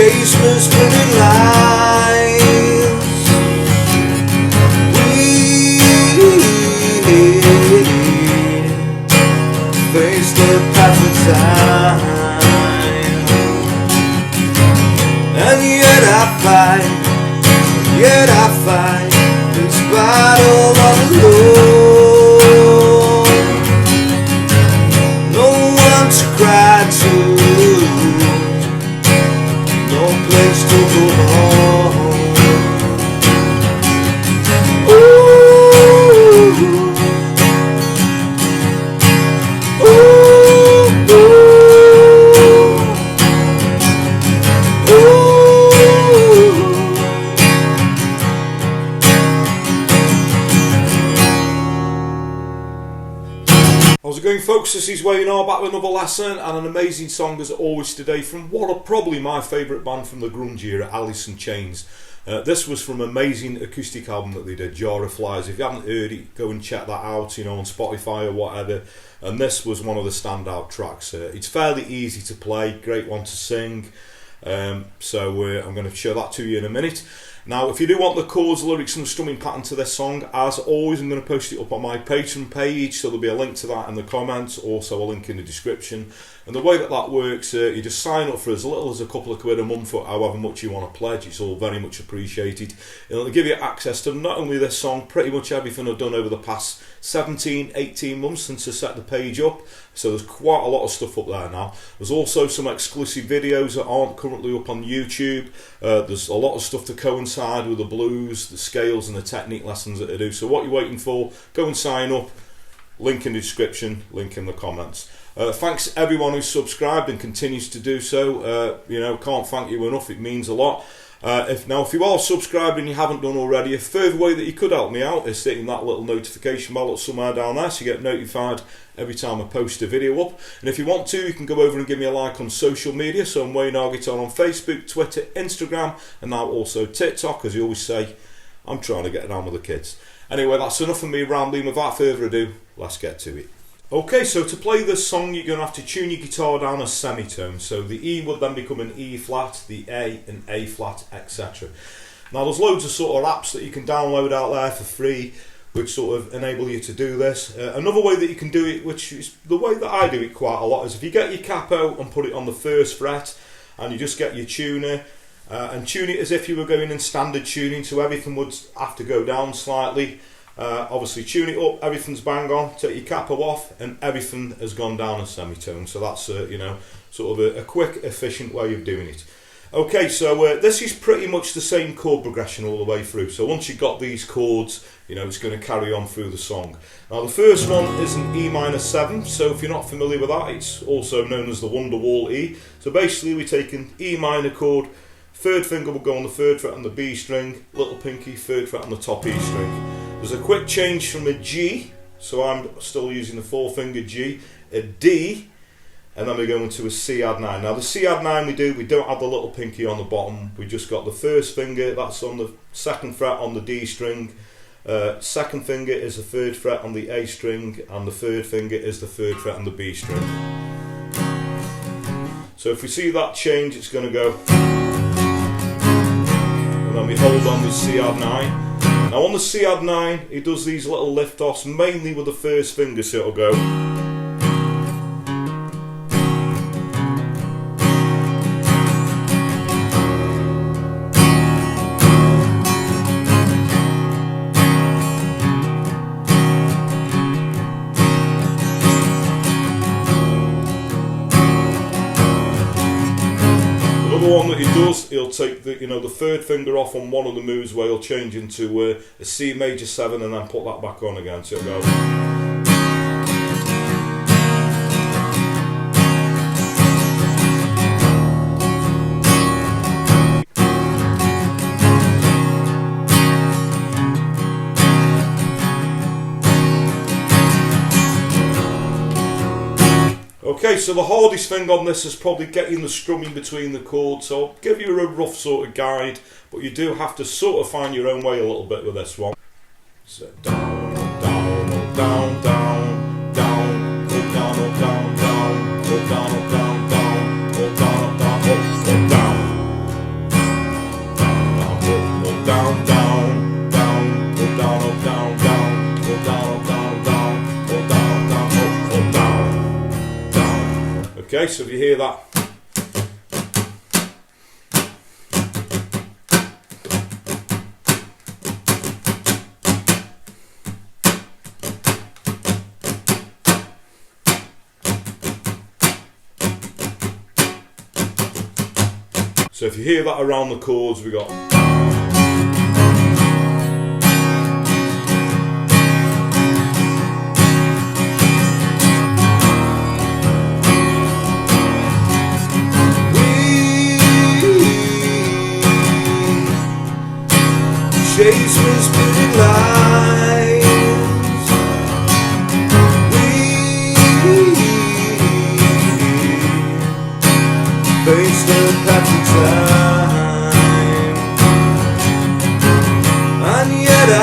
casements with lines. We face the passing time, and yet I fight this battle all alone. No one to cry to, no place to go home. How's it going, folks? This is Wayne R, back with another lesson and an amazing song as always today from what are probably my favourite band from the grunge era, Alice in Chains. This was from an amazing acoustic album that they did, Jar of Flies. If you haven't heard it, go and check that out, you know, on Spotify or whatever. And this was one of the standout tracks. It's fairly easy to play, great one to sing. So I'm going to show that to you in a minute. Now, if you do want the chords, lyrics and the strumming pattern to this song, as always, I'm going to post it up on my Patreon page, so there'll be a link to that in the comments, also a link in the description. And the way that works, you just sign up for as little as a couple of quid a month or however much you want to pledge. It's all very much appreciated. It'll give you access to not only this song, pretty much everything I've done over the past 17, 18 months since I set the page up. So there's quite a lot of stuff up there now. There's also some exclusive videos that aren't currently up on YouTube. There's a lot of stuff to coincide with the blues, the scales and the technique lessons that I do. So what you're waiting for, go and sign up. Link in the description, link in the comments. Thanks everyone who's subscribed and continues to do so. You know, can't thank you enough, it means a lot. If you are subscribed and you haven't done already, a further way that you could help me out is hitting that little notification bell somewhere down there so you get notified every time I post a video up. And if you want to, you can go over and give me a like on social media. So I'm Wayne R Guitar on Facebook, Twitter, Instagram, and now also TikTok. As you always say, I'm trying to get down with the kids. Anyway, that's enough of me rambling. Without further ado, let's get to it. Okay, so to play this song, you're going to have to tune your guitar down a semitone. So the E would then become an E flat, the A an A flat, etc. Now there's loads of sort of apps that you can download out there for free, which sort of enable you to do this. Another way that you can do it, which is the way that I do it quite a lot, is if you get your capo and put it on the first fret, and you just get your tuner, and tune it as if you were going in standard tuning, so everything would have to go down slightly. Obviously tune it up, everything's bang on, take your capo off and everything has gone down a semitone. So that's you know, sort of a quick, efficient way of doing it. Okay, so this is pretty much the same chord progression all the way through. So once you've got these chords, you know, it's going to carry on through the song. Now the first one is an E minor 7, so if you're not familiar with that, it's also known as the Wonderwall E. So basically we take an E minor chord, third finger will go on the third fret on the B string, little pinky, third fret on the top E string. There's a quick change from a G, so I'm still using the 4-finger G, a D, and then we go into a C add 9. Now the C add 9 we don't have the little pinky on the bottom, we just got the first finger, that's on the second fret on the D string, second finger is the third fret on the A string, and the third finger is the third fret on the B string. So if we see that change, it's going to go, and then we hold on the C add 9. Now on the C add 9, it does these little lift-offs, mainly with the first finger, so it'll go. Another one that he does, he'll take the the third finger off on one of the moves where he'll change into a C major 7 and then put that back on again, so it'll go. Okay, so the hardest thing on this is probably getting the strumming between the chords, so I'll give you a rough sort of guide, but you do have to sort of find your own way a little bit with this one. So down, down, down, down, down, down, down, down, down, down, down, down, down, down, down. Okay, so if you hear that. So if you hear that around the chords, we got. Chase with spinning lines. We face the passing time, and yet I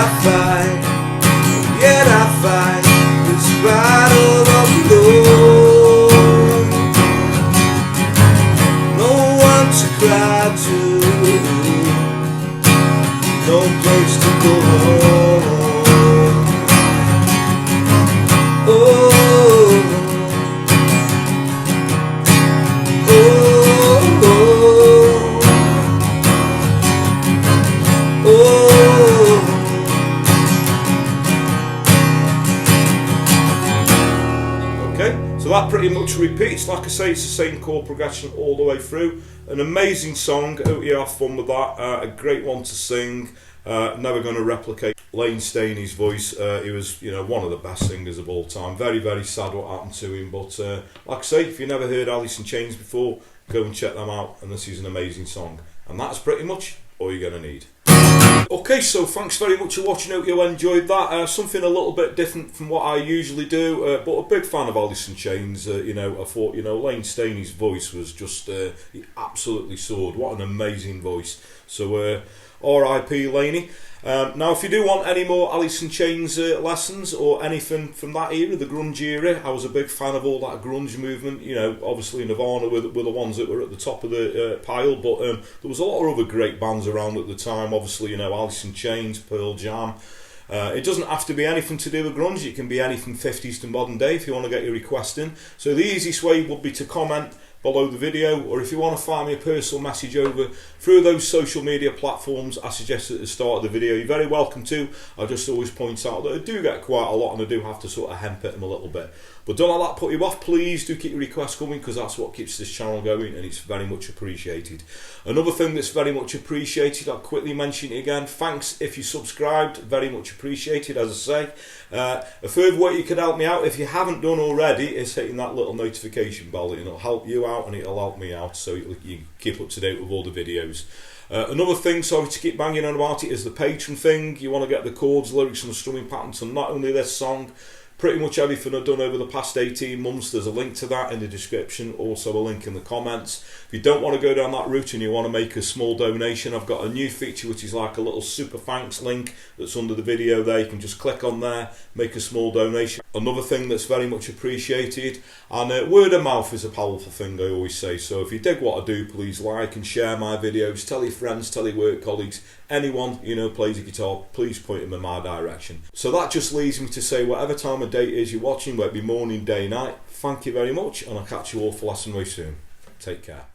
fight this battle alone. No one to cry to, no place to go home. Oh, oh, oh, oh. Okay, so that pretty much repeats. Like I say, it's the same chord progression all the way through. An amazing song. Hope you have fun with that. A great one to sing. Never going to replicate Lane Staney's voice. He was, you know, one of the best singers of all time. Very, very sad what happened to him. But like I say, if you never heard Alice in Chains before, go and check them out. And this is an amazing song. And that's pretty much all you're going to need. Okay, so thanks very much for watching. Hope you enjoyed that. Something a little bit different from what I usually do, but a big fan of Alice in Chains. You know, I thought, you know, Lane Staney's voice was just, he absolutely soared. What an amazing voice. So, R.I.P. Laney. Now, if you do want any more Alice in Chains lessons or anything from that era, the grunge era, I was a big fan of all that grunge movement. You know, obviously Nirvana were the ones that were at the top of the pile, but there was a lot of other great bands around at the time. Obviously, you know, Alice in Chains, Pearl Jam. It doesn't have to be anything to do with grunge. It can be anything 50s to modern day if you want to get your request in. So the easiest way would be to comment below the video, or if you want to find me a personal message over through those social media platforms I suggested at the start of the video, you're very welcome to. I just always point out that I do get quite a lot and I do have to sort of hemp it them a little bit. But don't let that put you off. Please do keep your requests coming, because that's what keeps this channel going, and it's very much appreciated. Another thing that's very much appreciated, I'll quickly mention it again, thanks if you subscribed, very much appreciated, as I say. A further way you can help me out, if you haven't done already, is hitting that little notification bell. It'll help you out and it'll help me out, so you keep up to date with all the videos. Another thing, sorry to keep banging on about it, is the Patreon thing. You want to get the chords, lyrics and the strumming patterns on not only this song, pretty much everything I've done over the past 18 months. There's a link to that in the description, also a link in the comments. If you don't want to go down that route and you want to make a small donation, I've got a new feature which is like a little super thanks link that's under the video there. You can just click on there, make a small donation. Another thing that's very much appreciated, and word of mouth is a powerful thing, I always say. So if you dig what I do, please like and share my videos, tell your friends, tell your work colleagues, anyone you know plays a guitar, please point them in my direction. So that just leaves me to say, whatever time of day it is you're watching, whether it be morning, day, night, thank you very much, and I'll catch you all for lesson very soon. Take care.